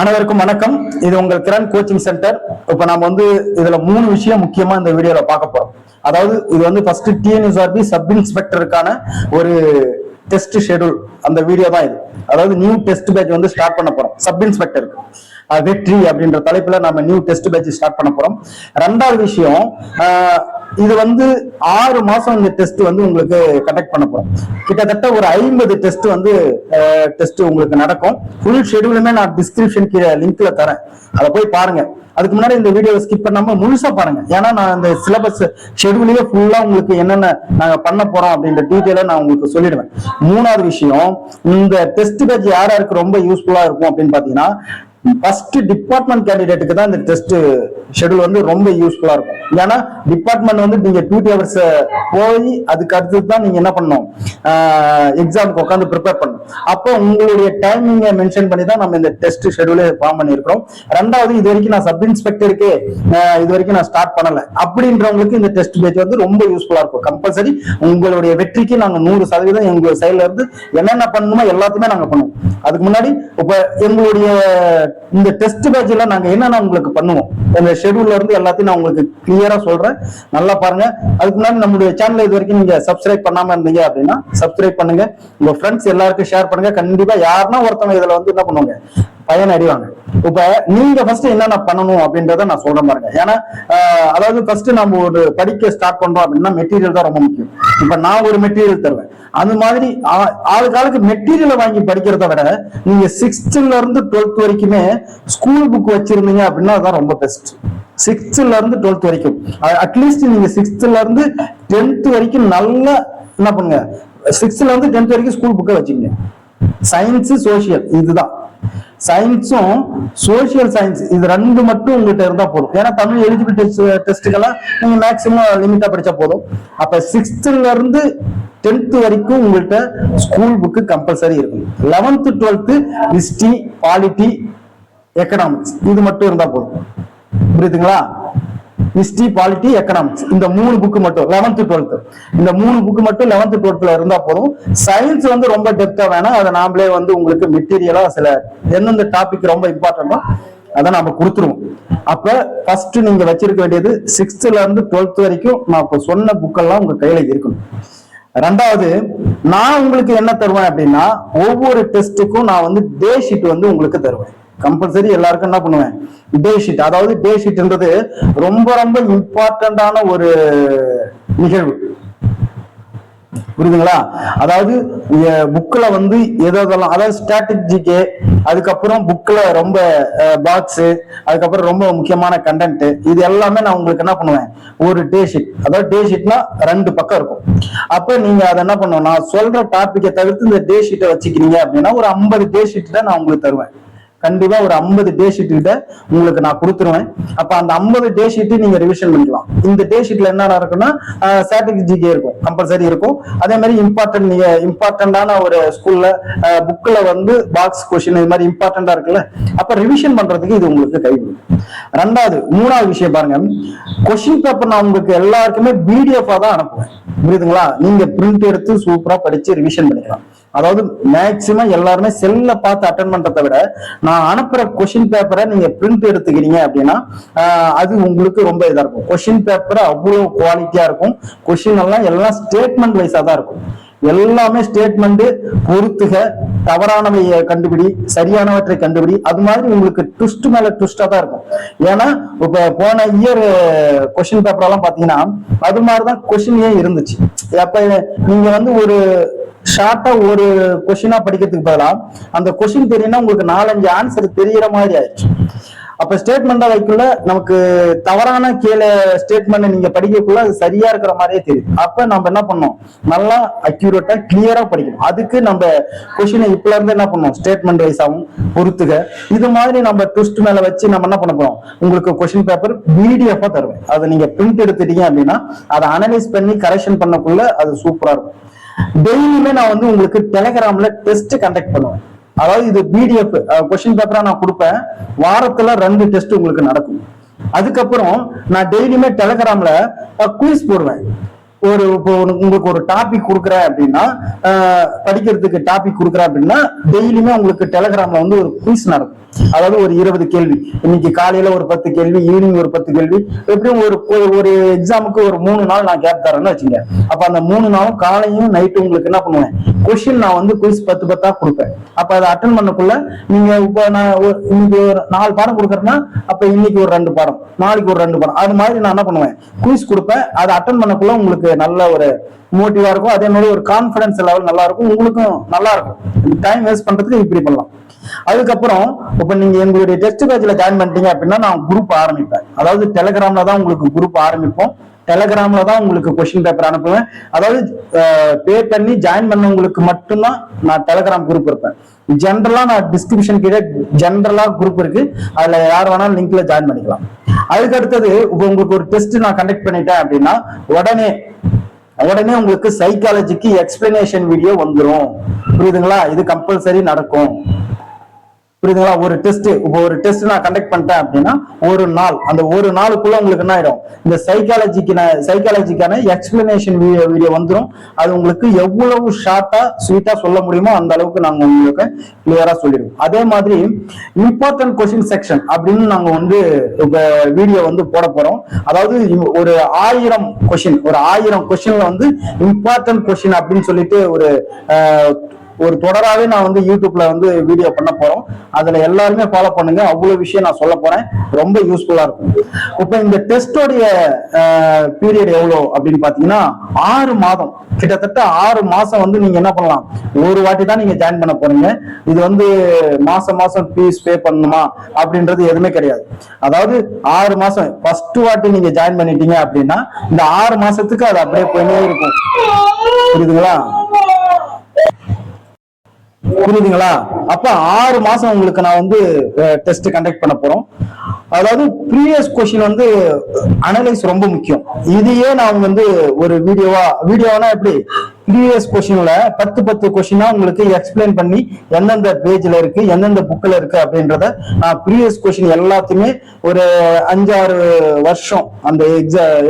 அனைவருக்கும் வணக்கம். இது உங்கள் கிரண் கோச்சிங் சென்டர். இப்ப நாம இதுல 3 விஷயம் முக்கியமா இந்த வீடியோல பார்க்க போறோம். அதாவது இது ஃபர்ஸ்ட் டிஎன்எஸ்ஆர்பி சப் இன்ஸ்பெக்டருக்கான ஒரு டெஸ்ட் ஷெட்யூல், அந்த வீடியோ தான் இது. அதாவது நியூ டெஸ்ட் பேட்ச் ஸ்டார்ட் பண்ண போறோம் சப் இன்ஸ்பெக்டருக்கு. வெற்றி அப்படின்ற தலைப்புல நம்ம நியூ டெஸ்ட் பேட்ச் ஸ்டார்ட் பண்ண போறோம். ரெண்டாவது விஷயம், இது 6 மாசம் இந்த டெஸ்ட் உங்களுக்கு கண்டக்ட் பண்ண போறோம். கிட்டத்தட்ட ஒரு 50 டெஸ்ட் டெஸ்ட் உங்களுக்கு நடக்கும். ஃபுல் ஷெட்யூலுமே நான் டிஸ்கிரிப்ஷன் கீழே லிங்க்ல தரேன், அதை போய் பாருங்க. அதுக்கு முன்னாடி இந்த வீடியோ ஸ்கிப் பண்ணாம முழுசா பாருங்க. ஏன்னா நான் இந்த சிலபஸ் ஷெட்யூலே ஃபுல்லா உங்களுக்கு என்னென்ன நாங்க பண்ண போறோம் அப்படின்ற டீட்டெயில நான் உங்களுக்கு சொல்லிடுவேன். மூணாவது விஷயம், இந்த டெஸ்ட் பேட்ச் யாருக்கு ரொம்ப யூஸ்ஃபுல்லா இருக்கும் அப்படின்னு பாத்தீங்கன்னா, ஃபர்ஸ்ட் டிபார்ட்மெண்ட் கேண்டிடேட்டுக்கு தான் இந்த டெஸ்ட் ஷெட்யூல் ரொம்ப யூஸ்ஃபுல்லா இருக்கும். ஏன்னா டிபார்ட்மெண்ட் நீங்க டியூட்டி ஹவர்ஸ் போய் அதுக்கு அடுத்து தான் நீங்க என்ன பண்ணணும், எக்ஸாமுக்கு உட்காந்து ப்ரிப்பேர் பண்ணணும். அப்போ உங்களுடைய டைமிங்கை மென்ஷன் பண்ணி தான் நம்ம இந்த டெஸ்ட் ஷெட்யூலே ஃபார்ம் பண்ணியிருக்கிறோம். ரெண்டாவது, இது வரைக்கும் நான் சப் இன்ஸ்பெக்டருக்கு இது வரைக்கும் நான் ஸ்டார்ட் பண்ணல அப்படின்றவங்களுக்கு இந்த டெஸ்ட் பேட்ச் ரொம்ப யூஸ்ஃபுல்லா இருக்கும். கம்பல்சரி உங்களுடைய வெற்றிக்கு நாங்க 100% எங்க சைட்ல இருந்து என்னென்ன பண்ணணுமோ எல்லாத்தையுமே நாங்க பண்ணுவோம். அதுக்கு முன்னாடி இப்ப எங்களுடைய இந்த டெஸ்ட் பேட்ச்ல நாங்க என்னென்ன உங்களுக்கு பண்ணுவோம், இந்த ஷெட்யூல்ல இருந்து எல்லாத்தையும் நான் உங்களுக்கு கிளியரா சொல்றேன், நல்லா பாருங்க. அதுக்கு முன்னாடி நம்மளுடைய சேனல் இது வரைக்கும் நீங்க சப்ஸ்கிரைப் பண்ணாம இருந்தீங்க அப்படின்னா சப்ஸ்கிரைப் பண்ணுங்க, உங்க ஃப்ரெண்ட்ஸ் எல்லாருக்கும் ஷேர் பண்ணுங்க. கண்டிப்பா யாருன்னா ஒருத்தவங்க இதுல என்ன பண்ணுவாங்க, பயன் அடைவாங்க. இப்ப நீங்க ஃபர்ஸ்ட் என்னென்ன பண்ணணும் அப்படின்றத நான் சொல்றேன் பாருங்க. ஏன்னா அதாவது ஃபர்ஸ்ட் நம்ம ஒரு படிக்க ஸ்டார்ட் பண்றோம் அப்படின்னா மெட்டீரியல் தான் ரொம்ப முக்கியம். இப்ப நான் ஒரு மெட்டீரியல் தருவேன், அந்த மாதிரி ஆளுக்கு மெட்டீரியலை வாங்கி படிக்கிறத விட நீங்க 6th இருந்து 12th வரைக்குமே ஸ்கூல் புக் வச்சிருந்தீங்க அப்படின்னா அதான் ரொம்ப பெஸ்ட். 6th இருந்து 12th வரைக்கும், அட்லீஸ்ட் நீங்க 6th இருந்து 10th வரைக்கும் நல்லா என்ன பண்ணுங்க, 6th இருந்து 10th வரைக்கும் ஸ்கூல் புக்கை வச்சுங்க. சயின்ஸ் சோசியல், இதுதான் சயின்ஸும் சோசியல் சயின்ஸ், இது 2 மட்டும் உங்ககிட்ட இருந்தா போதும். ஏன்னா தமிழ் எலிஜிபிலிட்டி டெஸ்ட்டுக்கெல்லாம் நீங்க மேக்சிமம் லிமிட்டா படிச்சா போதும். அப்ப 6th இருந்து 10th வரைக்கும் உங்கள்கிட்ட ஸ்கூல் புக்கு கம்பல்சரி இருக்கும். 11th 12th history, polity, economics, இது மட்டும் இருந்தா போதும். புரியுதுங்களா? ஹிஸ்டரி, பாலிட்டி, எக்கனாமிக்ஸ், இந்த 3 புக்கு மட்டும் 11th 12th, இந்த 3 புக்கு மட்டும் 11th 12th இருந்தா போதும். சயின்ஸ் ரொம்ப டெப்தா வேணாம், அதை நாமளே உங்களுக்கு மெட்டீரியலா சில எந்தெந்த டாபிக் ரொம்ப இம்பார்ட்டன்டோ அதை நாம கொடுத்துருவோம். அப்ப ஃபர்ஸ்ட் நீங்க வச்சிருக்க வேண்டியது 6th இருந்து 12th வரைக்கும் நான் இப்ப சொன்ன புக்கெல்லாம் உங்க கையில இருக்கணும். ரெண்டாவது, நான் உங்களுக்கு என்ன தருவேன் அப்படின்னா, ஒவ்வொரு டெஸ்ட்டுக்கும் நான் டே ஷீட் உங்களுக்கு தருவேன். கம்பல்சரி எல்லாருக்கும் என்ன பண்ணுவேன், டே ஷீட். அதாவது டே ஷீட்ன்றது ரொம்ப ரொம்ப இம்பார்ட்டன்டான ஒரு நிகழ்வு. புரியுதுங்களா? அதாவது புக்ல எதெல்லாம், அதாவது ஸ்ட்ராட்டஜிக்கு, அதுக்கப்புறம் புக்ல ரொம்ப பாக்ஸ், அதுக்கப்புறம் ரொம்ப முக்கியமான கண்டென்ட், இது எல்லாமே நான் உங்களுக்கு என்ன பண்ணுவேன், ஒரு டே ஷீட். அதாவது டே ஷீட்னா 2 பக்கம் இருக்கும். அப்ப நீங்க அதை என்ன பண்ணுவோம், நான் சொல்ற டாபிக்கை தவிர்த்து இந்த டே ஷீட்டை வச்சுக்கிறீங்க அப்படின்னா ஒரு 50 டே ஷீட் தான் நான் உங்களுக்கு தருவேன். கண்டிப்பா ஒரு 50 டே ஷீட் கிட்ட உங்களுக்கு நான் கொடுத்துருவேன். அப்ப அந்த 50 டே ஷீட் நீங்க ரிவிஷன் பண்ணிக்கலாம். இந்த டே ஷீட்ல என்ன இருக்குன்னா, ஸ்ட்ராட்டஜிக்கே இருக்கும், கம்பல்சரி இருக்கும். அதே மாதிரி இம்பார்ட்டன்டான ஒரு ஸ்கூல்ல புக்ல பாக்ஸ் கொஸ்டின், இது மாதிரி இம்பார்ட்டன்டா இருக்குல்ல, அப்ப ரிவிஷன் பண்றதுக்கு இது உங்களுக்கு கைவிடும். மூணாவது விஷயம் பாருங்க, கொஸ்டின் பேப்பர் நான் உங்களுக்கு எல்லாருக்குமே பிடிஎஃப் தான் அனுப்புவேன். புரியுதுங்களா? நீங்க பிரிண்ட் எடுத்து சூப்பரா படிச்சு ரிவிஷன் பண்ணிக்கலாம். அதாவது மேக்சிமம் எல்லாருமே செல்ல பார்த்து அட்டன் பண்றதை விட நான் அனுப்புற கொஸ்டின் பேப்பரை நீங்க பிரிண்ட் எடுத்துக்கிறீங்க அப்படின்னா அது உங்களுக்கு ரொம்ப இதா இருக்கும். கொஸ்டின் பேப்பர் அவ்வளவு குவாலிட்டியா இருக்கும். கொஸ்டின் எல்லாம் ஸ்டேட்மெண்ட் வைஸா தான் இருக்கும். எல்லாமே ஸ்டேட்மெண்ட், பொறுத்துக, தவறானவை கண்டுபிடி, சரியானவற்றை கண்டுபிடி, அது மாதிரி உங்களுக்கு ட்விஸ்ட் மேல ட்விஸ்டா தான் இருக்கும். ஏன்னா இப்ப போன இயர் கொஸ்டின் பேப்பர் எல்லாம் பாத்தீங்கன்னா அது மாதிரிதான் கொஸ்டினே இருந்துச்சு. அப்ப நீங்க ஒரு ஷார்ட்டா ஒரு கொஸ்டினா படிக்கிறதுக்கு பதிலா அந்த கொஸ்டின் தெரியும்னா உங்களுக்கு 4-5 ஆன்சர் தெரியற மாதிரி ஆயிடுச்சு. அப்ப ஸ்டேட்மெண்டா வைக்குள்ள நமக்கு தவறான ஸ்டேட்மெண்ட் நீங்க படிக்கக்குள்ள அது சரியா இருக்கிற மாதிரியே தெரியும். அப்ப நம்ம என்ன பண்ணோம், நல்லா அக்யூரேட்டா கிளியரா படிக்கணும். அதுக்கு நம்ம கொஸ்டினை இப்பல இருந்து என்ன பண்ணோம், ஸ்டேட்மெண்ட் வைஸாவும் பொறுத்துக, இது மாதிரி நம்ம ட்விஸ்ட் மேல வச்சு நம்ம என்ன பண்ண போறோம், உங்களுக்கு கொஸ்டின் பேப்பர் பிடிஎஃப் தருவேன். அதை நீங்க பிரிண்ட் எடுத்துட்டீங்க அப்படின்னா அதை அனலைஸ் பண்ணி கரெக்ஷன் பண்ணக்குள்ள அது சூப்பரா இருக்கும். டெய்லியுமே நான் உங்களுக்கு டெலிகிராம்ல டெஸ்ட் கண்டக்ட் பண்ணுவேன். அதாவது இது பிடிஎஃப் கொஸ்டின் பேப்பரா நான் கொடுப்பேன். வாரத்துல 2 டெஸ்ட் உங்களுக்கு நடக்கும். அதுக்கப்புறம் நான் டெய்லியுமே டெலிகிராம்ல குயிஸ் போடுவேன். இப்போ உங்களுக்கு ஒரு டாபிக் கொடுக்குறேன் அப்படின்னா, படிக்கிறதுக்கு டாபிக் கொடுக்குறேன் அப்படின்னா டெய்லியுமே உங்களுக்கு டெலகிராம்ல வந்து ஒரு குயிஸ் நடக்கும். அதாவது ஒரு 20 கேள்வி, இன்னைக்கு காலையில ஒரு 10 கேள்வி, ஈவினிங் ஒரு 10 கேள்வி, எப்படியும் ஒரு எக்ஸாமுக்கு ஒரு 3 நாள் நான் கேப் தரேன்னு வச்சுங்க. அப்ப அந்த 3 நாளும் காலையும் நைட்டும் உங்களுக்கு என்ன பண்ணுவேன், கொஸ்டின் நான் வந்து குயிஸ் 10 கொடுப்பேன். அப்ப அதை அட்டன் பண்ணக்குள்ள நீங்க இப்ப நான் இன்னைக்கு ஒரு 4 பாடம் கொடுக்குறேன்னா, அப்ப இன்னைக்கு ஒரு 2 பாடம், நாளைக்கு ஒரு 2 பாடம், அது மாதிரி நான் என்ன பண்ணுவேன், குயிஸ் கொடுப்பேன். அதை அட்டன் பண்ணக்குள்ள உங்களுக்கு நல்ல ஒரு மோட்டிவா இருக்கும். அதே மாதிரி ஒரு கான்பிடன்ஸ் லெவல் நல்லா இருக்கும், உங்களுக்கும் நல்லா இருக்கும். டைம் வேஸ்ட் பண்றதுக்கு இப்படி பண்ணலாம். அதுக்கப்புறம் இப்ப நீங்க எங்களுடைய டெஸ்ட் பேட்ச்ல ஜாயின் பண்ணிட்டீங்க அப்படின்னா நான் குரூப் ஆரம்பிப்பேன். அதாவது டெலகிராம்ல தான் உங்களுக்கு குரூப் ஆரம்பிப்போம். டெலகிராம்ல தான் உங்களுக்கு கொஸ்டின் பேப்பர் அனுப்புவேன். அதாவது பே பண்ணி ஜாயின் பண்ணவங்களுக்கு மட்டும்தான் நான் டெலகிராம் குரூப் இருப்பேன். ஜென்ரலா நான் டிஸ்கிரிப்ஷன் கீழே ஜென்ரலா குரூப் இருக்கு, அதுல யார் வேணாலும் லிங்க்ல ஜாயின் பண்ணிக்கலாம். அதுக்கு அடுத்தது இப்ப உங்களுக்கு ஒரு டெஸ்ட் நான் கண்டக்ட் பண்ணிட்டேன் அப்படின்னா உடனே உங்களுக்கு சைக்காலஜிக்கு எக்ஸ்பிளனேஷன் வீடியோ வந்துடும். புரியுதுங்களா? இது கம்பல்சரி நடக்கும். புரியுதுங்களா? ஒரு டெஸ்ட் நான் கண்டக்ட் பண்ணிட்டேன் அப்படின்னா அந்த ஒரு நாளுக்குள்ள உங்களுக்கு என்ன ஆயிடும், இந்த சைக்காலஜிக்கான எக்ஸ்பிளனேஷன் வீடியோ வந்துடும். அது உங்களுக்கு எவ்வளவு ஷார்ட்டா ஸ்வீட்டா சொல்ல முடியுமோ அந்த அளவுக்கு நாங்க உங்களுக்கு கிளியரா சொல்லிடுவோம். அதே மாதிரி இம்பார்ட்டன்ட் கொஸ்டின் செக்ஷன் அப்படின்னு நாங்க வந்து வீடியோ வந்து போட போறோம். அதாவது ஒரு 1000 கொஸ்டின்ல வந்து இம்பார்ட்டன்ட் கொஸ்டின் அப்படின்னு சொல்லிட்டு ஒரு தொடராவே நான் வந்து யூடியூப்ல வந்து வீடியோ பண்ண போறோம். அதுல எல்லாருமே ஃபாலோ பண்ணுங்க. அவ்வளவு விஷயம் நான் சொல்ல போறேன், ரொம்ப யூஸ்ஃபுல்லா இருக்கும். இப்ப இந்த டெஸ்டோடைய பீரியட் எவ்வளவு அப்படின்னு பாத்தீங்கன்னா 6 மாதம், கிட்டத்தட்ட 6 மாசம் வந்து நீங்க என்ன பண்ணலாம், ஒரு வாட்டி தான் நீங்க ஜாயின் பண்ண போறீங்க. இது வந்து மாசம் ஃபீஸ் பே பண்ணணுமா அப்படின்றது எதுவுமே கிடையாது. அதாவது 6 மாசம் ஃபர்ஸ்ட் வாட்டி நீங்க ஜாயின் பண்ணிட்டீங்க அப்படின்னா இந்த 6 மாசத்துக்கு அது அப்படியே போயினே இருக்கும். புரியுதுங்களா? அப்ப 6 மாசம் உங்களுக்கு நான் வந்து டெஸ்ட் கண்டக்ட் பண்ண போறோம். அதாவது ப்ரீவியஸ் கொஸ்டின் வந்து அனலைஸ் ரொம்ப முக்கியம். இதையே நான் வந்து ஒரு வீடியோனா எப்படி ப்ரீவியஸ் கொஸ்டின்ல 10 கொஸ்டினா உங்களுக்கு எக்ஸ்பிளைன் பண்ணி எந்தெந்த பேஜ்ல இருக்கு, எந்தெந்த புக்ல இருக்கு அப்படின்றத நான் ப்ரீவியஸ் கொஸ்டின் எல்லாத்தையுமே ஒரு 5-6 வருஷம் அந்த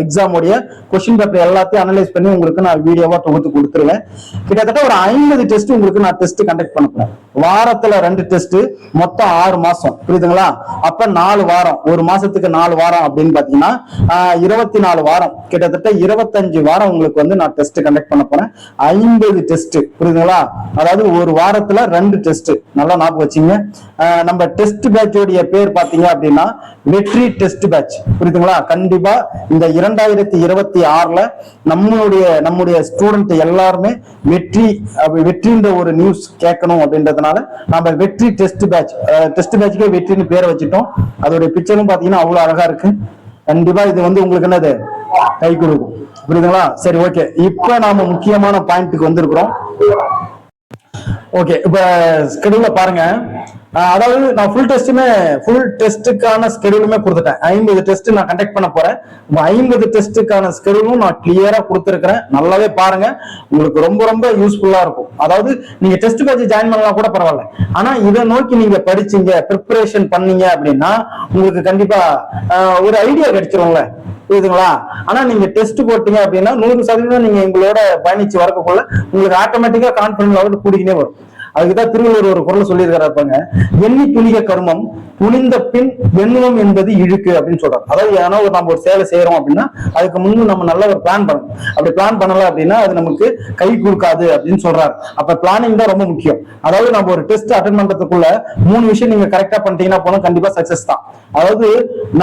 எக்ஸாமுடைய கொஸ்டின் பேப்பர் எல்லாத்தையும் அனலைஸ் பண்ணி உங்களுக்கு நான் வீடியோவா தொகுத்து கொடுத்துருவேன். கிட்டத்தட்ட ஒரு 50 டெஸ்ட் உங்களுக்கு நான் டெஸ்ட் கண்டக்ட் பண்ண போறேன். வாரத்துல 2 டெஸ்ட், மொத்தம் 6 மாசம். புரியுதுங்களா? அப்ப 4 வாரம், ஒரு மாசத்துக்கு 4 வாரம் அப்படின்னு பாத்தீங்கன்னா 24 வாரம், கிட்டத்தட்ட 25 வாரம் உங்களுக்கு வந்து நான் டெஸ்ட் கண்டக்ட் பண்ண போறேன். 50 டெஸ்ட். புரியுதுங்களா? அதாவது ஒரு வாரத்துல 2 டெஸ்ட். நல்லா ஞாபகம் வச்சுங்க. நம்ம டெஸ்ட் பேட்சோடைய பேர் பாத்தீங்க அப்படின்னா வெற்றி டெஸ்ட் பேட்ச். புரியுதுங்களா? கண்டிப்பா இந்த 2026ல நம்முடைய ஸ்டூடெண்ட் எல்லாருமே வெற்றின்ற ஒரு நியூஸ் கேட்கணும் அப்படின்றதுனால நம்ம வெற்றி டெஸ்ட் பேட்ச்க்கு வெற்றின்னு பேரை வச்சுட்டோம். அதோட பிக்சரும் பாத்தீங்கன்னா அவ்வளவு அழகா இருக்கு. கண்டிப்பா இது வந்து உங்களுக்கு என்னது கை கொடுக்கும். புரியுதுங்களா? சரி, ஓகே. இப்ப நாம முக்கியமான பாயிண்ட்டுக்கு வந்திருக்கிறோம். ஓகே, இப்ப ஸ்கெடியூல பாருங்க. அதாவது நான் ஃபுல் டெஸ்ட்டுக்கான ஸ்கெடியூலுமே கொடுத்துட்டேன். 50 டெஸ்ட் நான் கண்டக்ட் பண்ண போறேன். 50 டெஸ்ட்டுக்கான ஸ்கெடியூலும் நான் கிளியரா கொடுத்துருக்கிறேன். நல்லாவே பாருங்க, உங்களுக்கு ரொம்ப ரொம்ப யூஸ்ஃபுல்லா இருக்கும். அதாவது நீங்க டெஸ்ட் பேட்ச் ஜாயின் பண்ணலாம் கூட பரவாயில்ல, ஆனா இதை நோக்கி நீங்க படிச்சீங்க, ப்ரிப்பரேஷன் பண்ணீங்க அப்படின்னா உங்களுக்கு கண்டிப்பா ஒரு ஐடியா கிடைச்சிரும்ல. புரியுதுங்களா? ஆனா நீங்க டெஸ்ட் போட்டீங்க அப்படின்னா 100% நீங்க எங்களோட பயணிச்சு வரக்குள்ள உங்களுக்கு ஆட்டோமேட்டிக்கா கான்பிடன்ஸ் லெவல் கூடிக்கினே வரும். அதுக்குதான் திருவள்ளுவர் ஒரு குறள் சொல்லியிருக்காருப்பாங்க, எண்ணி துணிக கர்மம் துணிந்த பின் எண்ணுவோம் என்பது இழுக்கு அப்படின்னு சொல்றாரு. அதாவது ஏன்னா நம்ம ஒரு சேலை செய்யறோம் அப்படின்னா அதுக்கு முன்பு நம்ம நல்ல ஒரு பிளான் பண்ணணும். அப்படி பிளான் பண்ணல அப்படின்னா அது நமக்கு கை கொடுக்காது அப்படின்னு சொல்றாரு. அப்ப பிளானிங் தான் ரொம்ப முக்கியம். அதாவது நம்ம ஒரு டெஸ்ட் அட்டென்ட் பண்றதுக்குள்ள 3 விஷயம் நீங்க கரெக்டா பண்ணிட்டீங்கன்னா போனோம், கண்டிப்பா சக்சஸ் தான். அதாவது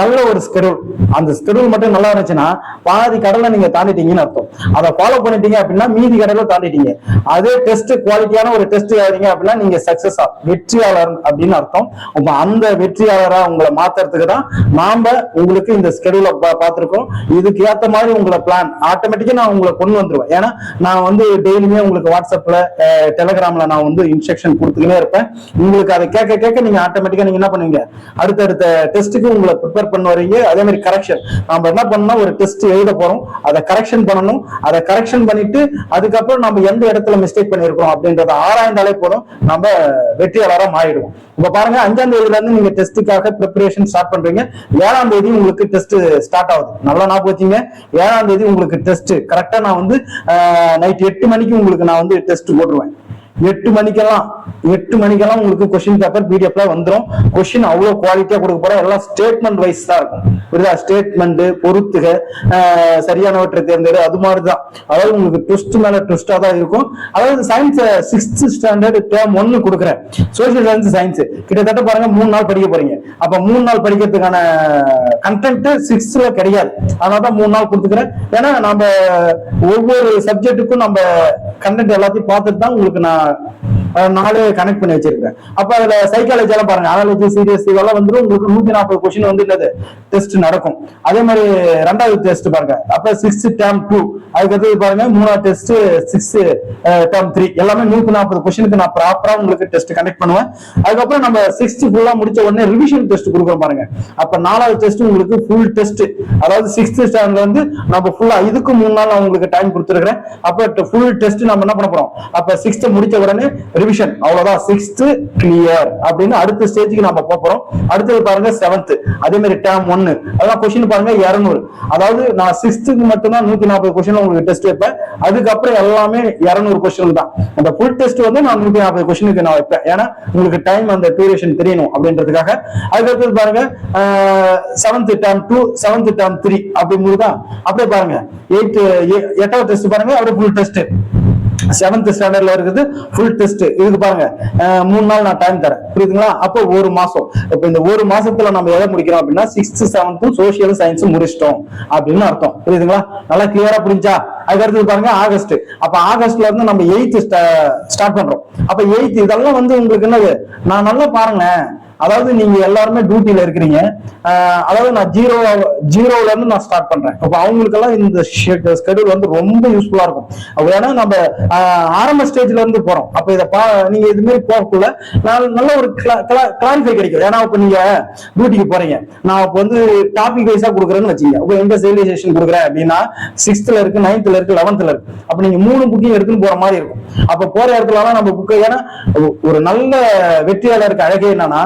நல்ல ஒரு ஸ்கெடியூல், அந்த ஸ்கெடியூல் மட்டும் நல்லா இருந்துச்சுன்னா பாதி கடலை நீங்க தாண்டிட்டீங்கன்னு அர்த்தம். அதை ஃபாலோ பண்ணிட்டீங்க அப்படின்னா மீதி கடலை தாண்டிட்டீங்க. அதே டெஸ்ட் குவாலிட்டியான ஒரு டெஸ்ட் அப்படின்னா நீங்க சக்சஸ் வெற்றியாளர் அப்படின்னு அர்த்தம். அந்த வெற்றியாளரா உங்களை மாத்துறதுக்கு தான் நாம உங்களுக்கு இந்த ஸ்கெடியூல பார்த்திருக்கோம். இதுக்கு ஏத்த மாதிரி உங்களை பிளான் ஆட்டோமேட்டிக்கா நான் உங்களை கொண்டு வந்துருவேன். ஏன்னா நான் வந்து டெய்லியுமே உங்களுக்கு வாட்ஸ்அப்ல டெலிகிராம்ல நான் வந்து இன்ஸ்ட்ரக்ஷன் இன்ஸ்ட்ரக்ஷன் கொடுத்துக்கிட்டே இருப்பேன். உங்களுக்கு அதை கேட்க கேட்க நீங்க ஆட்டோமேட்டிக்கா நீங்க என்ன பண்ணுவீங்க, அடுத்தடுத்த டெஸ்ட்டுக்கு உங்களை ப்ரிப்பேர் பண்ண வரீங்க. அதே மாதிரி கரெக்ஷன் நம்ம என்ன பண்ணணும், ஒரு டெஸ்ட் எழுத போறோம், அதை கரெக்ஷன் பண்ணணும். அதை கரெக்ஷன் பண்ணிட்டு அதுக்கப்புறம் நம்ம எந்த இடத்துல மிஸ்டேக் பண்ணிருக்கோம் அப்படின்றத ஆராய்ந்தாலே போதும், நம்ம வெற்றியாளராக மாறிடுவோம். இப்ப பாருங்க, 5ஆம் தேதியில இருந்து நீங்க டெஸ்ட்டுக்காக ப்ரிப்பரேஷன் ஸ்டார்ட் பண்றீங்க. 7ஆம் தேதி உங்களுக்கு டெஸ்ட் ஸ்டார்ட் ஆகுது. நல்லா ஞாபகம் வச்சுங்க, 7ஆம் தேதி உங்களுக்கு டெஸ்ட் கரெக்டா நான் வந்து நைட் 8 மணிக்கு உங்களுக்கு நான் வந்து டெஸ்ட் போட்டுருவேன். 8 மணிக்கெல்லாம் உங்களுக்கு கொஸ்டின் பேப்பர் பிடிஎஃப்ல வந்துடும். கொஸ்டின் அவ்வளவு குவாலிட்டியா கொடுக்க போறோம். எல்லாம் ஸ்டேட்மெண்ட் வைஸ் தான் இருக்கும். புரியுதா? ஸ்டேட்மெண்ட், பொறுத்துக, சரியானவற்றை தேர்ந்தெடு, அது மாதிரிதான். அதாவது உங்களுக்கு ட்விஸ்ட் மேல ட்விஸ்டா தான் இருக்கும். அதாவது சயின்ஸ் 6th ஸ்டாண்டர்ட் டேர்ம் 1 கொடுக்குறேன். சோசியல் சயின்ஸ் கிட்டத்தட்ட பாருங்க 3 நாள் படிக்க போறீங்க. அப்ப 3 நாள் படிக்கிறதுக்கான கண்டென்ட் 6th கிடையாது. அதனாலதான் 3 நாள் கொடுத்துக்கிறேன். ஏன்னா நம்ம ஒவ்வொரு சப்ஜெக்டுக்கும் நம்ம கண்டென்ட் எல்லாத்தையும் பார்த்துட்டு தான் உங்களுக்கு நான் 4 கனெக்ட் பண்ணி வச்சிருக்கேன். அப்ப அதுல சைக்காலஜி எல்லாம் பாருங்க, அனாலஜி, சீரியஸ் இதெல்லாம் வந்து உங்களுக்கு 140 கொஸ்டின் வந்து டெஸ்ட் நடக்கும். அதே மாதிரி 2வது டெஸ்ட் பாருங்க, அப்ப 6th term 2, அதுக்கடுத்து பாருங்க 3வது டெஸ்ட் 6th term 3, எல்லாமே 140 கொஸ்டினுக்கு நான் ப்ராப்பரா உங்களுக்கு டெஸ்ட் கனெக்ட் பண்ணுவேன். அதுக்கப்புறம் நம்ம 6th ஃபுல்லா முடிச்ச உடனே ரிவிஷன் டெஸ்ட் கொடுக்குறோம் பாருங்க. அப்ப 4வது டெஸ்ட் உங்களுக்கு ஃபுல் டெஸ்ட், அதாவது 6th ஸ்டாண்டர்ட்ல வந்து நம்ம ஃபுல்லா இதுக்கு 3 நாள் நான் உங்களுக்கு டைம் கொடுத்துருக்கேன். அப்ப ஃபுல் டெஸ்ட் நம்ம என்ன பண்ண போறோம், அப்ப 6th முடிச்ச உடனே ரிவிஷன், அவ்வளவுதான் 6th கிளியர் அப்படின்னு அடுத்த ஸ்டேஜுக்கு நம்ம போறோம். அடுத்தது பாருங்க 7th, அதே மாதிரி டேர்ம் 1, அதான் கொஸ்டின் பாருங்க 200. அதாவது நான் 6th மட்டும்தான் 140 கொஸ்டின் உங்களுக்கு டெஸ்ட் வைப்பேன். அதுக்கப்புறம் எல்லாமே 200 கொஸ்டின் தான். அந்த ஃபுல் டெஸ்ட் வந்து நான் 140 கொஸ்டினுக்கு நான் வைப்பேன். ஏன்னா உங்களுக்கு டைம் அந்த டியூரேஷன் தெரியணும் அப்படின்றதுக்காக. அதுக்கடுத்தது பாருங்க 7th term 2, 7th term 3 அப்படிங்குறதுதான். அப்படியே பாருங்க 8வது டெஸ்ட் பாருங்க, அப்படியே ஃபுல் டெஸ்ட் 7th ஸ்டாண்டர்ட்ல இருக்குது ஃபுல் டெஸ்ட். இதுக்கு பாருங்க 3 நாள் நான் டைம் தரேன். புரியுதுங்களா? அப்போ 1 மாசம். இப்ப இந்த 1 மாசத்துல நம்ம எதை முடிக்கிறோம் அப்படின்னா 6th 7th சோசியல் சயின்ஸ் முடிச்சிட்டோம் அப்படின்னு அர்த்தம். புரியுதுங்களா? நல்லா கிளியரா புரிஞ்சா? அதுக்கடுத்து பாருங்க ஆகஸ்ட். அப்ப ஆகஸ்ட்ல இருந்து நம்ம 8th ஸ்டார்ட் பண்றோம். அப்ப 8th இதெல்லாம் வந்து உங்களுக்கு என்னது, நான் நல்லா பாருங்க. அதாவது நீங்க எல்லாருமே டியூட்டில இருக்கிறீங்க. அதாவது நான் ஜீரோல இருந்து நான் ஸ்டார்ட் பண்றேன். அப்ப அவங்களுக்கு எல்லாம் இந்த ஸ்கெடியூல் வந்து ரொம்ப யூஸ்ஃபுல்லா இருக்கும். ஏன்னா நம்ம ஆரம்ப ஸ்டேஜ்ல இருந்து போறோம். அப்ப இதை நீங்க இது மாதிரி போகக்குள்ள நல்ல ஒரு கிளாரிஃபை கிடைக்கும். ஏன்னா இப்ப நீங்க டியூட்டிக்கு போறீங்க, நான் இப்ப வந்து டாபிக் வைஸா கொடுக்குறேன்னு வச்சுங்க. இப்ப எங்க சிவிலைசேஷன் கொடுக்குறேன் அப்படின்னா 6th இருக்கு, 9th இருக்கு, 11th இருக்கு. அப்ப நீங்க 3 புக்கையும் எடுத்துன்னு போற மாதிரி இருக்கும். அப்ப போற இடத்துல எல்லாம் நம்ம புக்கை, ஏன்னா ஒரு நல்ல வெற்றியாளருக்கு அழகே என்னன்னா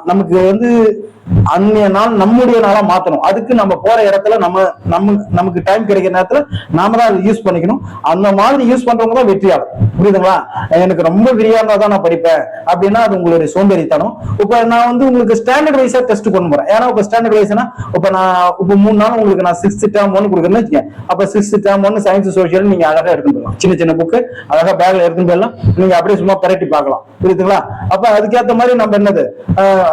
நமக்கு வந்து அன்னைய நாள் நம்முடைய நாளா மாத்தணும். அதுக்கு நம்ம போற இடத்துல நமக்கு டைம் கிடைக்கிற நேரத்துல நாம தான் யூஸ் பண்ணிக்கணும். அந்த மாதிரி யூஸ் பண்றவங்க தான் வெற்றியாளர். புரியுதுங்களா? எனக்கு ரொம்ப விரியானதா தான் நான் படிப்பேன் அப்படின்னா அது உங்களுடைய சோம்பேறித்தனம். இப்ப நான் வந்து உங்களுக்கு ஸ்டாண்டர்ட் வைஸா டெஸ்ட் கொண்டு போறேன். ஏன்னா இப்ப ஸ்டாண்டர்ட் வைஸ்னா இப்ப 3 நாள் உங்களுக்கு நான் 6th term 1 கொடுக்குறேன்னு வச்சுக்கேன். அப்ப 6th term 1 சயின்ஸ் சோசியல் நீங்க அழகா எடுத்துட்டு போகலாம். சின்ன புக்கு அழகா பேக்ல எடுத்துட்டு போயிடலாம். நீங்க அப்படியே சும்மா பரட்டி பார்க்கலாம். புரியுதுங்களா? அப்ப அதுக்கேற்ற மாதிரி நம்ம என்னது,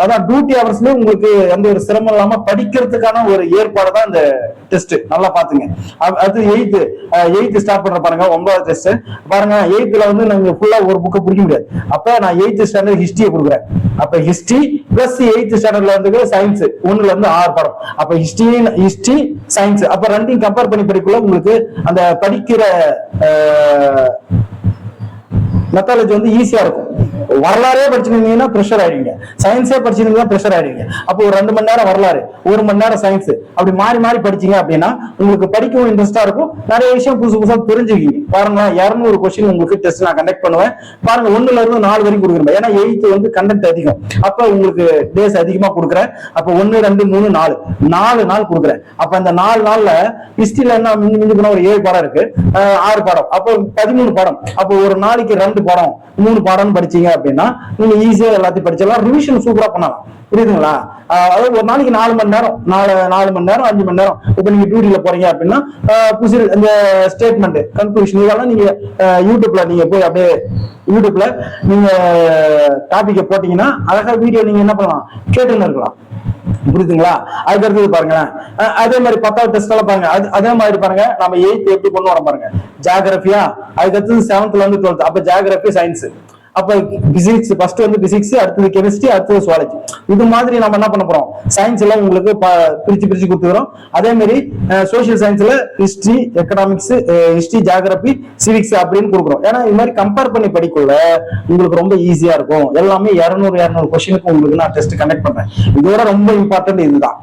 அதான் டியூட்டி ஹவர்ஸ்ல உங்களுக்கு எந்த ஒரு சிரமம் இல்லாம படிக்கிறதுக்கான ஒரு ஏற்பாடு தான் இந்த டெஸ்ட். நல்லா பாத்துங்க. அது 8th ஸ்டார்ட் பண்ற பாருங்க. 9வது டெஸ்ட் பாருங்க. 8th வந்து நாங்க ஃபுல்லா ஒரு புக்கை பிடிக்க முடியாது. அப்ப நான் 8th ஸ்டாண்டர்ட் ஹிஸ்டரியை கொடுக்குறேன். அப்ப ஹிஸ்டரி பிளஸ் 8th ஸ்டாண்டர்ட்ல இருந்து சயின்ஸ் 1ல இருந்து 6 பாடம். அப்ப ஹிஸ்டரி சயின்ஸ் அப்ப 2 கம்பேர் பண்ணி படிக்கல உங்களுக்கு அந்த படிக்கிற மெத்தாலஜி வந்து ஈஸியா இருக்கும். வரலாறே படிச்சிருந்தீங்கன்னா ப்ரெஷர் ஆயிடுவீங்க, சயின்ஸே படிச்சிருந்தீங்கன்னா ப்ரெஷர் ஆயிடுவீங்க. அப்போ ஒரு 2 மணி நேரம் வரலாறு, 1 மணி நேரம் சயின்ஸ், அப்படி மாறி மாறி படிச்சீங்க அப்படின்னா உங்களுக்கு படிக்கவும் இன்ட்ரெஸ்டா இருக்கும். நிறைய விஷயம் புதுசா தெரிஞ்சுக்கிங்க. பாருங்க 200 கொஸ்டின் உங்களுக்கு டெஸ்ட் நான் கண்டக்ட் பண்ணுவேன். பாருங்க 1ல இருந்து 4 வரைக்கும் கொடுக்குறேன். ஏன்னா 8th வந்து கண்டென்ட் அதிகம். அப்ப உங்களுக்கு டேஸ் அதிகமா கொடுக்குறேன். அப்ப 1 2 3 4 நாள் கொடுக்குறேன். அப்ப அந்த 4 நாள்ல ஹிஸ்டரியில என்ன மிஞ்சி போனா ஒரு 7 பாடம் இருக்கு, 6 பாடம், அப்போ 13 பாடம். அப்போ ஒரு நாளைக்கு 2 பாடம் 3 பாடம் படிச்சீங்க அப்படின்னா நீங்க ஈஸியா எல்லாத்தையும் படிச்சிடலாம். ரிவிஷன் சூப்பரா பண்ணலாம். புரியுதுங்களா? அதாவது ஒரு நாளைக்கு 4 மணி நேரம் 4 மணி நேரம் 5 மணி நேரம் இப்ப நீங்க டியூட்டில போறீங்க அப்படின்னா இந்த ஸ்டேட்மெண்ட் கன்க்ளூஷன் இதெல்லாம் நீங்க யூடியூப்ல நீங்க போய் அப்படியே யூடியூப்ல நீங்க டாபிக்க போட்டீங்கன்னா அழகா வீடியோ நீங்க என்ன பண்ணலாம், கேட்டுன்னு இருக்கலாம். புரியுதுங்களா? அதுக்கு அடுத்தது பாருங்க. அதே மாதிரி 10வது டெஸ்ட் எல்லாம் பாருங்க. அதே மாதிரி பாருங்க நம்ம 8th எப்படி கொண்டு வர பாருங்க. ஜியோகிராஃபியா, அதுக்கு அடுத்தது 7th ல இருந்து 12th. அப்ப ஜியோகிராஃபி சயின்ஸ். அப்ப பிசிக்ஸ் ஃபர்ஸ்ட் வந்து பிசிக்ஸ், அடுத்தது கெமிஸ்ட்ரி, அடுத்தது சுவாலஜி. இது மாதிரி நம்ம என்ன பண்ண போறோம், சயின்ஸ்ல உங்களுக்கு பிரிச்சு பிரிச்சு கொடுத்துக்கிறோம். அதே மாதிரி சோசியல் சயின்ஸ்ல history, economics, history, geography, civics அப்படின்னு கொடுக்குறோம். ஏன்னா இது மாதிரி கம்பேர் பண்ணி படிக்கல உங்களுக்கு ரொம்ப ஈஸியா இருக்கும். எல்லாமே 200 கொஸ்டினுக்கு உங்களுக்கு நான் டெஸ்ட் கண்டக்ட் பண்றேன். இதோட ரொம்ப இம்பார்ட்டன்ட் இதுதான்.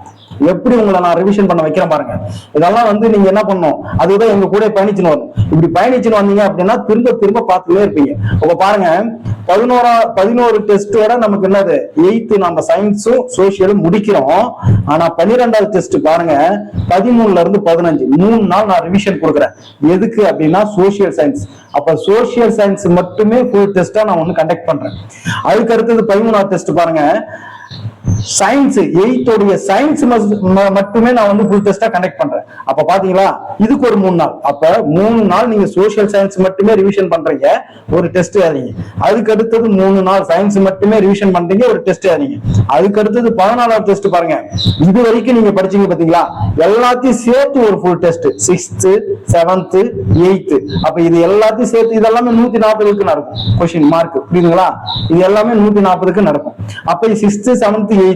எப்படி உங்களை நான் ரிவிஷன் பண்ண வைக்கிறேன் பாருங்க. இதெல்லாம் வந்து நீங்க என்ன பண்ணணும், அதுதான் எங்க கூட பயணிச்சுன்னு வரணும். இப்படி பயணிச்சுன்னு வந்தீங்க அப்படின்னா திரும்ப திரும்ப பார்த்துட்டே இருப்பீங்க. அப்ப பாருங்க, 11 டெஸ்டோட நமக்கு என்னது 8th நம்ம சயின்ஸும் சோசியலும் முடிக்கிறோம். ஆனா 12வது டெஸ்ட் பாருங்க 13ல இருந்து 15 3 நாள் நான் ரிவிஷன் கொடுக்குறேன். எதுக்கு அப்படின்னா சோசியல் சயின்ஸ். அப்ப சோசியல் சயின்ஸ் மட்டுமே ஃபுல் டெஸ்டா நான் ஒண்ணு கண்டக்ட் பண்றேன். அதுக்கு அடுத்தது 13வது டெஸ்ட் பாருங்க, சயின்ஸ் 8th உடைய சயின்ஸ் மட்டுமே நான் வந்து ஃபுல் டெஸ்டா கண்டக்ட் பண்றேன். அப்ப பாத்தீங்களா, இதுக்கு ஒரு 3 நாள். அப்ப 3 நாள் நீங்க சோசியல் சயின்ஸ் மட்டுமே ரிவிஷன் பண்றீங்க, ஒரு டெஸ்ட் எழுதிங்க. அதுக்கு அடுத்தது 3 நாள் சயின்ஸ் மட்டுமே ரிவிஷன் பண்றீங்க, ஒரு டெஸ்ட் எழுதிங்க. அதுக்கு அடுத்தது 14வது டெஸ்ட் பாருங்க. இது வரைக்கும் நீங்க படிச்சீங்க பாத்தீங்களா, எல்லாத்தையும் சேர்த்து ஒரு full test 6th 7th 8th. அப்ப இது எல்லாத்தையும் சேர்த்து இதெல்லாமே 140க்கு நடக்கும் கொஸ்டின் மார்க். புரியுதுங்களா? இது எல்லாமே 140க்கு நடக்கும். அப்ப 6th 7th 8th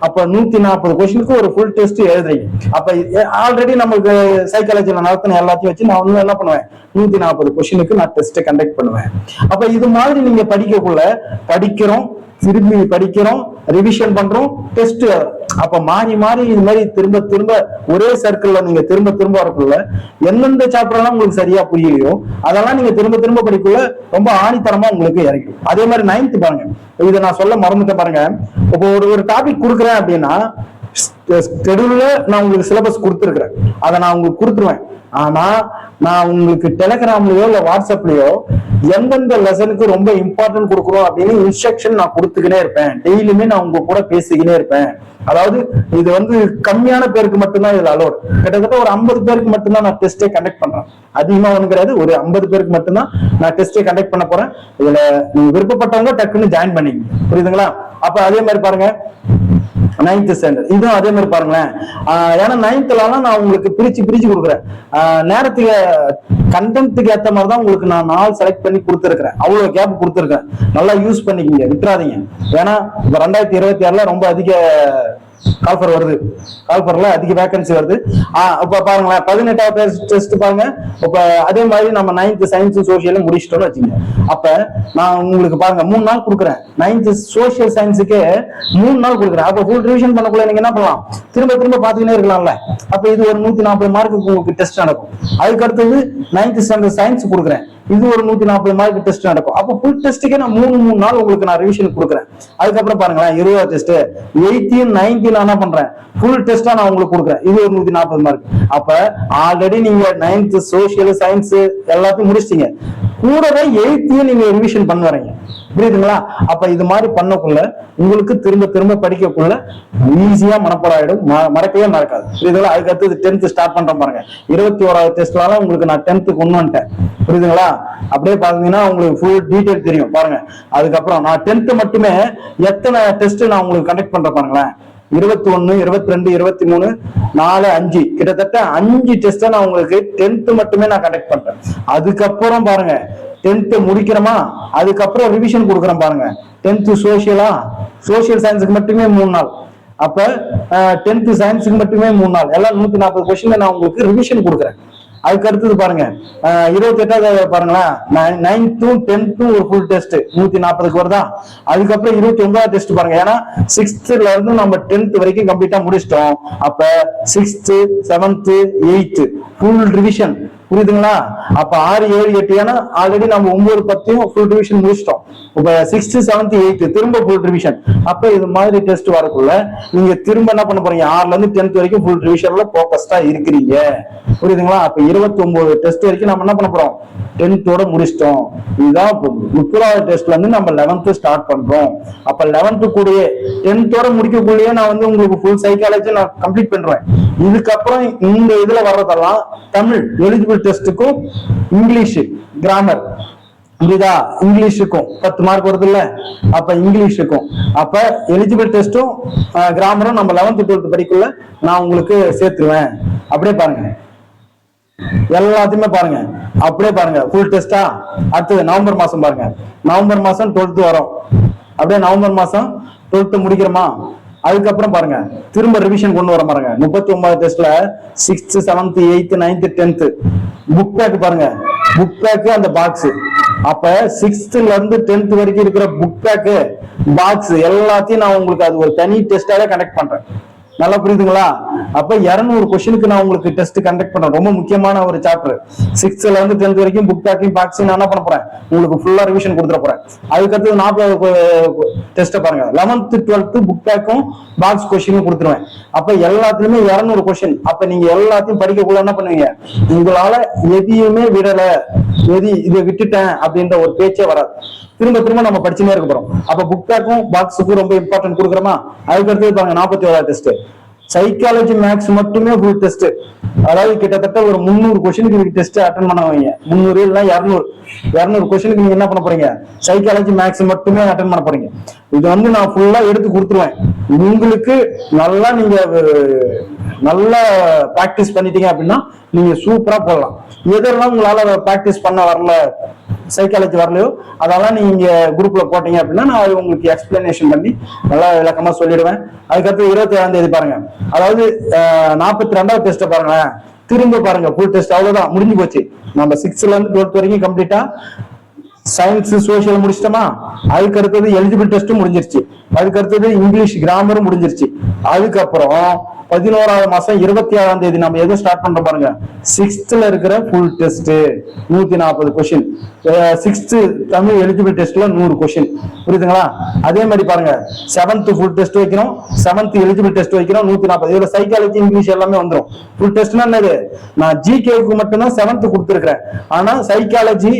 அப்ப 140 கொஸ்டினுக்கு ஒரு ஃபுல் டெஸ்ட் எழுதுறீங்க. அப்ப ஆல்ரெடி நமக்கு சைக்காலஜில நடத்தின எல்லாத்தையும் வச்சு நான் வந்து என்ன பண்ணுவேன், 140 கொஸ்டினுக்கு நான் டெஸ்ட் கண்டக்ட் பண்ணுவேன். அப்ப இது மாதிரி நீங்க படிக்கக்குள்ள படிக்கிறோம், திரும்பி படிக்கிறோம், ரிவிஷன் பண்றோம், டெஸ்ட். அப்ப மாறி மாறி இது மாதிரி திரும்ப திரும்ப ஒரே சர்க்கிள்ல நீங்க திரும்ப திரும்ப வரக்குள்ள எந்தெந்த சாப்டர் எல்லாம் உங்களுக்கு சரியா புரியலையோ அதெல்லாம் நீங்க திரும்ப திரும்ப படிக்குள்ள ரொம்ப ஆணித்தரமா உங்களுக்கு இறக்கும். அதே மாதிரி 9th பாருங்க, இதை நான் சொல்ல மறந்துட்டேன் பாருங்க. இப்போ ஒரு டாபிக் கொடுக்குறேன் அப்படின்னா ஷெட்யூல்ல நான் உங்களுக்கு சிலபஸ் கொடுத்துருக்கிறேன், அதை நான் உங்களுக்கு கொடுத்துருவேன். ஆனா நான் உங்களுக்கு டெலிகிராம்லயோ இல்ல வாட்ஸ்அப்லயோ எந்தெந்த லெசனுக்கு ரொம்ப இம்பார்ட்டன்ட் கொடுக்குறோம் அப்படின்னு இன்ஸ்ட்ரக்ஷன் நான் கொடுத்துக்கினே இருப்பேன். டெய்லியுமே நான் உங்க கூட பேசிக்கினே இருப்பேன். அதாவது இது வந்து கம்மியான பேருக்கு மட்டும்தான் இதுல அலோடு. கிட்டத்தட்ட ஒரு 50 பேருக்கு மட்டும்தான் நான் டெஸ்டே கண்டக்ட் பண்றேன். அதிகமா ஒண்ணு கிடையாது, ஒரு 50 பேருக்கு மட்டும்தான் நான் டெஸ்டே கண்டக்ட் பண்ண போறேன். இதுல நீங்க விருப்பப்பட்டவங்க டக்குன்னு ஜாயின் பண்ணிங்க. புரியுதுங்களா? அப்ப அதே மாதிரி பாருங்க 9th ஸ்டாண்டர்ட் இதுவும் அதே மாதிரி பாருங்களேன். ஏன்னா 9thலாம் நான் உங்களுக்கு பிரிச்சு பிரிச்சு கொடுக்குறேன். நேரத்துக்கு கண்டென்ட்டுக்கு ஏத்த மாதிரி தான் உங்களுக்கு நான் நாள் செலக்ட் பண்ணி கொடுத்துருக்கிறேன். அவ்வளவு கேப் கொடுத்துருக்கேன். நல்லா யூஸ் பண்ணிக்கிங்க, விட்டுறாதீங்க. ஏன்னா இப்ப 2026ல ரொம்ப அதிக கால்ஃபர் வருது, கால்ஃபர்ல அதிக வேகன்சி வருது. இப்ப பாருங்களேன் 18வது டெஸ்ட் பாருங்க. இப்ப அதே மாதிரி நம்ம 9th சயின்ஸ் சோசியலும் முடிச்சிட்டோம்னு வச்சுங்க. அப்ப நான் உங்களுக்கு பாருங்க 3 நாள் கொடுக்குறேன். 9th சோசியல் சயின்ஸுக்கு 3 நாள் கொடுக்குறேன். அப்ப ஃபுல் ரிவிஷன் பண்ணக்குள்ள நீங்க என்ன பண்ணலாம், திரும்ப திரும்ப பாத்துக்கிட்டே இருக்கலாம்ல. அப்ப இது ஒரு 140 மார்க்கு உங்களுக்கு டெஸ்ட் நடக்கும். அதுக்கு அடுத்தது 9th ஸ்டாண்டர்ட் சயின்ஸ் கொடுக்குறேன், இது ஒரு 140 மார்க் டெஸ்ட் நடக்கும். அப்ப ஃபுல் டெஸ்ட்டுக்கே நான் 3 நாள் உங்களுக்கு நான் ரிவிஷன் கொடுக்குறேன். அதுக்கப்புறம் பாருங்களேன் 20வது டெஸ்ட் 8th 9th நான் என்ன பண்றேன், ஃபுல் டெஸ்டா நான் உங்களுக்கு கொடுக்குறேன். இது ஒரு 140 மார்க். அப்ப ஆல்ரெடி நீங்க 9th சோசியல் சயின்ஸ் எல்லாத்தையும் முடிச்சிட்டீங்க, கூடவே 8th நீங்க ரிவிஷன் பண்ண வரீங்க. புரியுதுங்களா? அப்ப இது மாதிரி பண்ணக்குள்ள உங்களுக்கு திரும்ப திரும்ப படிக்கக்குள்ள ஈஸியா மனப்பாடம், மறக்கவே மறக்காது. புரியுதுங்களா? அதுக்கு அடுத்தது 10th ஸ்டார்ட் பண்றேன் பாருங்க. 21வது டெஸ்ட்னால உங்களுக்கு நான் 10th கொண்டு வந்துட்டேன். புரியுதுங்களா? அப்படியே பாத்தீங்கன்னா உங்களுக்கு ஃபுல் டீடைல் தெரியும் பாருங்க. அதுக்கப்புறம் நான் 10th மட்டுமே எத்தனை டெஸ்ட் நான் உங்களுக்கு கண்டக்ட் பண்றேன் பாருங்களேன். 21 22 23 4 5 கிட்டத்தட்ட 5 டெஸ்ட் நான் உங்களுக்கு 10th மட்டுமே நான் கண்டக்ட் பண்றேன். அதுக்கப்புறம் பாருங்க 10th முடிக்கிறோமா, அதுக்கப்புறம் ரிவிஷன் கொடுக்குறேன் பாருங்க. 10th சோசியலா, சோசியல் சயின்ஸுக்கு மட்டுமே 3 நாள். அப்ப 10th சயின்ஸுக்கு மட்டுமே 3 நாள். எல்லாம் 140 கொஸ்டின் நான் உங்களுக்கு ரிவிஷன் கொடுக்குறேன். அதுக்கு அடுத்தது பாருங்க 28வது பாருங்களேன் 9th 10th ஒரு ஃபுல் டெஸ்ட் 140க்கு வருதா. அதுக்கப்புறம் 29வது டெஸ்ட் பாருங்க. ஏன்னா 6thல இருந்து நம்ம 10th வரைக்கும் கம்ப்ளீட்டா முடிச்சிட்டோம். அப்ப 6th 7th 8th full revision. புரியுதுங்களா? அப்ப 6 7 8 ஏன்னா ஆல்ரெடி நம்ம 9 10 ஃபுல் ரிவிஷன் முடிச்சிட்டோம். இப்ப 6th 7th 8th திரும்ப ஃபுல் ரிவிஷன். அப்ப இது மாதிரி டெஸ்ட் வரக்குள்ள நீங்க திரும்ப என்ன பண்ண போறீங்க, 6ல இருந்து 10th வரைக்கும் ஃபுல் ரிவிஷன்ல போக்கஸ்டா இருக்கிறீங்க. புரியுதுங்களா? அப்ப 29 டெஸ்ட் வரைக்கும் நம்ம என்ன பண்ண போறோம், 10th முடிச்சிட்டோம். இதுதான் 30வது டெஸ்ட்ல இருந்து நம்ம 11th ஸ்டார்ட் பண்றோம். அப்ப 11th கூடயே 10th முடிக்கக்குள்ளேயே நான் வந்து உங்களுக்கு ஃபுல் சைக்காலஜி நான் கம்ப்ளீட் பண்றேன். இதுக்கப்புறம் இந்த இதுல வர்றதெல்லாம் தமிழ் எலிஜிபிள் டெஸ்ட்டுக்கும் இங்கிலீஷ் கிராமர். புரியுதா? இங்கிலீஷுக்கும் 10 மார்க் வருது இல்ல, அப்ப இங்கிலீஷுக்கும் அப்ப எலிஜிபிள் டெஸ்டும் கிராமரும் நம்ம 11th 12th படிக்குள்ள நான் உங்களுக்கு சேர்த்துருவேன். அப்படியே பாருங்க எல்லாத்தையுமே பாருங்க, அப்படியே பாருங்க ஃபுல் டெஸ்டா. அடுத்தது நவம்பர் மாசம் பாருங்க, நவம்பர் மாசம் 12th வரும், அப்படியே நவம்பர் மாசம் 12th முடிக்கிறோமா, அதுக்கப்புறம் பாருங்க திரும்ப ரிவிஷன் கொண்டு வர பாருங்க. 39 டெஸ்ட்ல 6th 7th 8th 9th 10th book back book, back பேக் அந்த பாக்ஸ். அப்ப 6th ல இருந்து 10th வரைக்கும் இருக்கிற புக் பேக் பாக்ஸ் எல்லாத்தையும் நான் உங்களுக்கு அது ஒரு தனி டெஸ்டாவே கனெக்ட் பண்றேன். நல்லா புரியுதுங்களா? அப்ப 200 கொஸ்டினுக்கு நான் உங்களுக்கு டெஸ்ட் கண்டக்ட் பண்றேன். ரொம்ப முக்கியமான ஒரு சாப்டர். 6th ல இருந்து 10th வரைக்கும் புக் பேக்கிங் பாக்ஸ் நான் என்ன பண்ண போறேன், உங்களுக்கு ஃபுல்லா ரிவிஷன் கொடுத்துட போறேன். அதுக்கடுத்து 40 டெஸ்ட் பாருங்க, 11th 12th புக் பேக்கும் பாக்ஸ் கொஸ்டினும் கொடுத்துருவேன். அப்ப எல்லாத்துலயுமே 200 கொஸ்டின். அப்ப நீங்க எல்லாத்தையும் படிக்கக்குள்ள என்ன பண்ணுவீங்க, உங்களால எதையுமே விடல, இதை விட்டுட்டேன் அப்படின்ற ஒரு பேச்சே வராது. திரும்ப திரும்ப நம்ம படிச்சுனே இருக்க போறோம். அப்ப புக் பேக்கும் பாக்ஸுக்கும் ரொம்ப இம்பார்ட்டன்ட் கொடுக்குறோமா. அதுக்கடுத்து பாருங்க 41வது டெஸ்ட் சைக்காலஜி மேக்ஸ் மட்டுமே ஃபுல் டெஸ்ட். அதாவது கிட்டத்தட்ட ஒரு 300 கொஸ்டினுக்கு டெஸ்ட் அட்டன் பண்ண வைங்க. 300 இல்ல 200 கொஸ்டினுக்கு நீங்க என்ன பண்ண போறீங்க, சைக்காலஜி மேக்ஸ் மட்டுமே அட்டன் பண்ண போறீங்க. இது வந்து நான் ஃபுல்லா எடுத்து கொடுத்துருவேன். உங்களுக்கு நல்லா நீங்க நல்லா பிராக்டிஸ் பண்ணிட்டீங்க அப்படின்னா நீங்க சூப்பரா போடலாம். எதெல்லாம் உங்களால பிராக்டிஸ் பண்ண வரல, சைக்காலஜி வரலையோ அதெல்லாம் நீங்க குரூப்ல போட்டீங்க அப்படின்னா நான் உங்களுக்கு எக்ஸ்பிளனேஷன் பண்ணி நல்லா விளக்கமா சொல்லிடுவேன். அதுக்கடுத்து 27ஆம் தேதி பாருங்க, அதாவது 42வது டெஸ்ட் பாருங்களேன். திரும்ப பாருங்க ஃபுல் டெஸ்ட், அவ்வளவுதான் முடிஞ்சு போச்சு. நம்ம 6th ல இருந்து 12th வரைக்கும் கம்ப்ளீட்டா சயின்ஸ் சோசியல் முடிச்சிட்டோமா. அதுக்கு அடுத்தது எலிஜிபிள் டெஸ்ட்டும் முடிஞ்சிருச்சு. அதுக்கு அடுத்தது இங்கிலீஷ் கிராமரும் முடிஞ்சிருச்சு. அதுக்கப்புறம் 11வது மாசம் 26ஆம் தேதி நம்ம எதுவும் ஸ்டார்ட் பண்றோம் பாருங்க, 6th ல இருக்கிற full test 140 question. 6th Tamil eligible டெஸ்ட்ல 100 கொஸ்டின். புரியுதுங்களா? அதே மாதிரி பாருங்க 7th ஃபுல் டெஸ்ட் வைக்கிறோம், 7th எலிஜிபிள் டெஸ்ட் வைக்கிறோம் 140. இதுல சைக்காலஜி இங்கிலீஷ் எல்லாமே வந்துடும். ஃபுல் டெஸ்ட்னா என்னது, நான் ஜிகேக்கு மட்டும்தான் 7th கொடுத்துருக்கிறேன். ஆனா சைக்காலஜி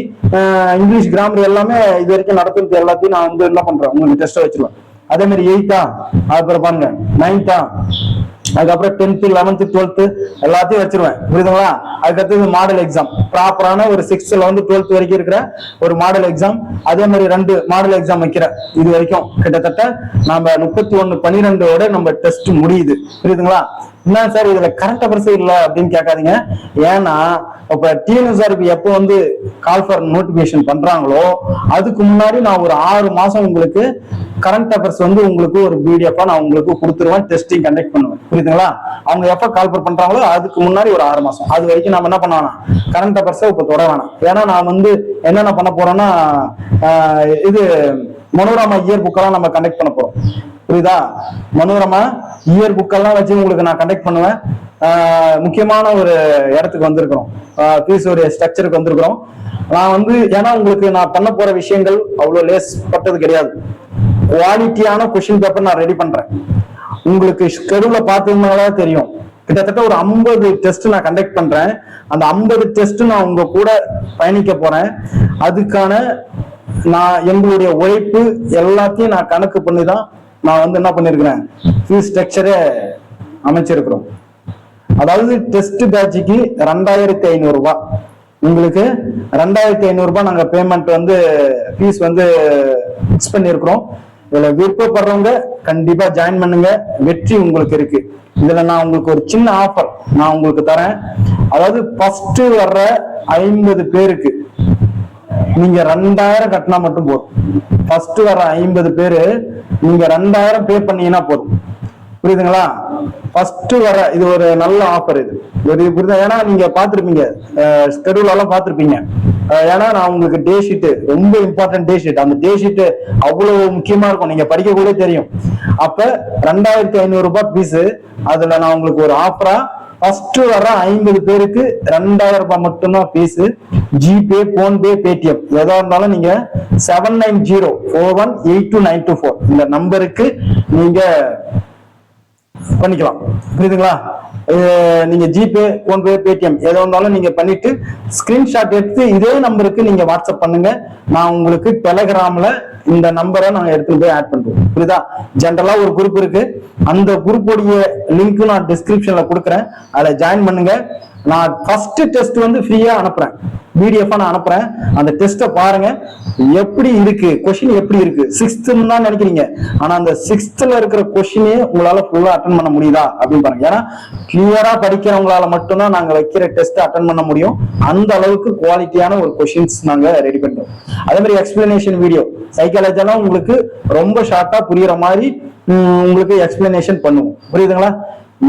இங்கிலீஷ் கிராமர் எல்லாமே இது வரைக்கும் நடத்துறது எல்லாத்தையும் நான் வந்து என்ன பண்றேன், உங்களுக்கு டெஸ்ட் வச்சிருவேன். அதே மாதிரி 8ஆ, அதுக்கப்புறம் பாருங்க 9ஆ, அதுக்கப்புறம் 10th 11th 12th எல்லாத்தையும் வச்சிருவேன். புரியுதுங்களா? அதுக்கடுத்து மாடல் எக்ஸாம் ப்ராப்பரான ஒரு 6th ல வந்து 12th வரைக்கும் இருக்கிற ஒரு மாடல் எக்ஸாம். அதே மாதிரி 2 மாடல் எக்ஸாம் வைக்கிறேன். இது வரைக்கும் கிட்டத்தட்ட நம்ம 31/12 நம்ம டெஸ்ட் முடியுது. புரியுதுங்களா? என்ன சார் இதுல கரண்ட் அஃபேர்ஸ் இல்ல அப்படின்னு கேட்காதீங்க. ஏன்னா இப்ப டிஎன்எஸ்ஆர்பி எப்போ வந்து கால் ஃபார் நோட்டிபிகேஷன் பண்றாங்களோ அதுக்கு முன்னாடி நான் ஒரு 6 மாசம் உங்களுக்கு கரண்ட் அஃபேர்ஸ் வந்து உங்களுக்கு ஒரு பிடிஎஃப் நான் உங்களுக்கு கொடுத்துருவேன், டெஸ்டிங் கண்டக்ட் பண்ணுவேன். புரியுதுங்களா? அவங்க எப்ப கால் ஃபார் பண்றாங்களோ அதுக்கு முன்னாடி ஒரு 6 மாசம், அது வரைக்கும் நம்ம என்ன பண்ண வேணாம், கரண்ட் அஃபேர்ஸ் இப்ப தொட வேணாம். ஏன்னா நான் வந்து என்னென்ன பண்ண போறேன்னா இது மனோரமா இயர் புக்கெல்லாம் நம்ம கண்டக்ட் பண்ண போறோம். புரியுதா? மனோரமா இயர் புக்கெல்லாம் வச்சு உங்களுக்கு நான் கண்டக்ட் பண்ணுவேன். முக்கியமான ஒரு இடத்துக்கு வந்திருக்கிறோம், பீஸோடைய ஸ்ட்ரக்சருக்கு வந்திருக்கிறோம். நான் வந்து ஏன்னா உங்களுக்கு நான் பண்ண போற விஷயங்கள் அவ்வளவு லேஸ் பட்டது கிடையாது. குவாலிட்டியான கொஸ்டின் பேப்பர் நான் ரெடி பண்றேன். உங்களுக்கு ஸ்கெடியூல பார்த்ததுனால தெரியும், கிட்டத்தட்ட ஒரு 50 டெஸ்ட் நான் கண்டக்ட் பண்றேன். அந்த 50 டெஸ்ட் நான் உங்க கூட பயணிக்க போறேன். அதுக்கான நான் எங்களுடைய உழைப்பு எல்லாத்தையும் நான் கணக்கு பண்ணிதான் நான் வந்து என்ன பண்ணிருக்கிறேன், ஃபீஸ் ஸ்ட்ரக்சரே அமைச்சிருக்கிறோம். அதாவது டெஸ்ட் பேட்சுக்கு 2500 ரூபாய், உங்களுக்கு 2500 ரூபாய் நாங்க பேமெண்ட் வந்து ஃபீஸ் வந்து ஃபிக்ஸ் பண்ணிருக்கிறோம். இதுல விருப்பப்படுறவங்க கண்டிப்பா ஜாயின் பண்ணுங்க, வெற்றி உங்களுக்கு இருக்கு. இதுல நான் உங்களுக்கு ஒரு சின்ன ஆஃபர் நான் உங்களுக்கு தரேன். அதாவது ஃபர்ஸ்ட் வர்ற 50 பேருக்கு நீங்க 2000 கட்டினா மட்டும் போதும். ஃபர்ஸ்ட் வர 50 பேரு நீங்க 2000 பே பண்ணீங்கன்னா போதும். புரியுதுங்களா? ஃபர்ஸ்ட் வர இது ஒரு நல்ல ஆஃபர். இது புரியுதா? ஏன்னா நீங்க பாத்துருப்பீங்க, ஸ்கெடியூல் எல்லாம் பாத்துருப்பீங்க. ஏன்னா நான் உங்களுக்கு டே ஷீட் ரொம்ப இம்பார்ட்டன்ட் டே ஷீட், அந்த டே ஷீட் அவ்வளவு முக்கியமா இருக்கும், நீங்க படிக்க கூட தெரியும். அப்ப 2500 ரூபாய் ஃபீஸ், அதுல நான் உங்களுக்கு ஒரு ஆஃபரா ஃபர்ஸ்ட் வர 50 பேருக்கு 2000 ரூபாய் மட்டும்தான் ஃபீஸ். ஜிபே, போன்பே, பேடிஎம் எதா இருந்தாலும் நீங்க 7904182924 இந்த நம்பருக்கு நீங்க பண்ணிக்கலாம். புரியுதுங்களா? நீங்க ஜிபே, போன்பே, பேடிஎம் எதா இருந்தாலும் நீங்க பண்ணிட்டு ஸ்கிரீன்ஷாட் எடுத்து இதே நம்பருக்கு நீங்க வாட்ஸ்அப் பண்ணுங்க. நான் உங்களுக்கு டெலிகிராம்ல இந்த நம்பரை நாங்க எடுத்துட்டு போய் ஆட் பண்றோம். புரியுதா? ஜென்ரலா ஒரு குரூப் இருக்கு, அந்த குரூப்போடைய லிங்க் நான் டிஸ்கிரிப்ஷன்ல கொடுக்குறேன், அதுல ஜாயின் பண்ணுங்க. நான் ஃபர்ஸ்ட் டெஸ்ட் வந்து ஃப்ரீயா அனுப்புறேன். PDF நான் அனுப்புறேன். அந்த டெஸ்ட்டை பாருங்க, எப்படி இருக்கு கொஸ்டின், எப்படி இருக்கு. 6th தான் நினைக்கிறீங்க, ஆனா அந்த 6th இருக்கிற கொஸ்டினே உங்களால ஃபுல்லா அட்டன் பண்ண முடியுதா அப்படின்னு பாருங்க. ஏன்னா கிளியரா படிக்கிறவங்களால மட்டும்தான் நாங்க வைக்கிற டெஸ்ட் அட்டன் பண்ண முடியும். அந்த அளவுக்கு குவாலிட்டியான ஒரு கொஸ்டின்ஸ் நாங்க ரெடி பண்றோம். அதே மாதிரி எக்ஸ்பிளனேஷன் வீடியோ, சைக்காலஜி எல்லாம் உங்களுக்கு ரொம்ப ஷார்ட்டா புரியுற மாதிரி உங்களுக்கு எக்ஸ்பிளனேஷன் பண்ணுவோம். புரியுதுங்களா?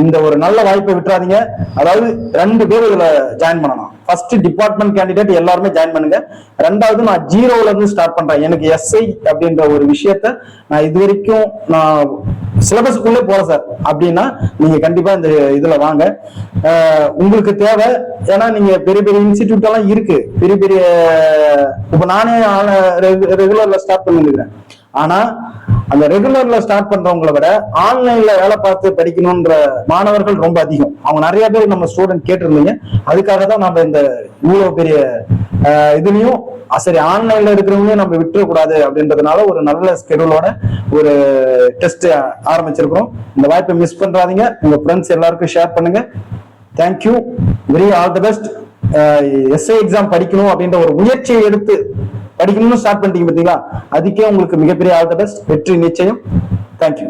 இந்த ஒரு நல்ல வாய்ப்பை விட்டுறாதீங்க. அதாவது 2 பேர் இதுல ஜாயின் பண்ணலாம். ஃபர்ஸ்ட் டிபார்ட்மெண்ட் கேண்டிடேட் எல்லாருமே ஜாயின் பண்ணுங்க. 2வது நான் 0ல இருந்து ஸ்டார்ட் பண்றேன். எனக்கு எஸ்ஐ அப்படின்ற ஒரு விஷயத்த நான் இது வரைக்கும் நான் சிலபஸ்க்குள்ளே போல சார் அப்படின்னா நீங்க கண்டிப்பா இந்த இதுல வாங்க. உங்களுக்கு தேவை, ஏன்னா நீங்க பெரிய பெரிய இன்ஸ்டிடியூட் எல்லாம் இருக்கு, பெரிய பெரிய, இப்ப நானே ரெகுலர்ல ஸ்டார்ட் பண்ணிருக்கிறேன். ஆனா அந்த ரெகுலர்ல ஸ்டார்ட் பண்றவங்களை விட ஆன்லைன்ல வேலை பார்த்து படிக்கணும்ன்ற மாணவர்கள் ரொம்ப அதிகம். அவங்க நிறைய பேர் நம்ம ஸ்டூடெண்ட் கேட்டிருந்தீங்க. அதுக்காக தான் நம்ம இந்த இவ்வளவு பெரிய இதுலயும் சரி ஆன்லைன்ல இருக்கிறவங்களையும் நம்ம விட்டுறக்கூடாது அப்படின்றதுனால ஒரு நல்ல ஸ்கெடியூலோட ஒரு டெஸ்ட் ஆரம்பிச்சிருக்கிறோம். இந்த வாய்ப்பை மிஸ் பண்றாதீங்க. உங்க ஃப்ரெண்ட்ஸ் எல்லாருக்கும் ஷேர் பண்ணுங்க. Thank you, very all the best. SI exam படிக்கணும் அப்படின்ற ஒரு முயற்சியை எடுத்து படிக்கணும்னு ஸ்டார்ட் பண்ணிட்டீங்க பார்த்தீங்களா, அதுக்கே உங்களுக்கு மிகப்பெரிய ஆல் தி பெஸ்ட். வெற்றி நிச்சயம். தேங்க்யூ.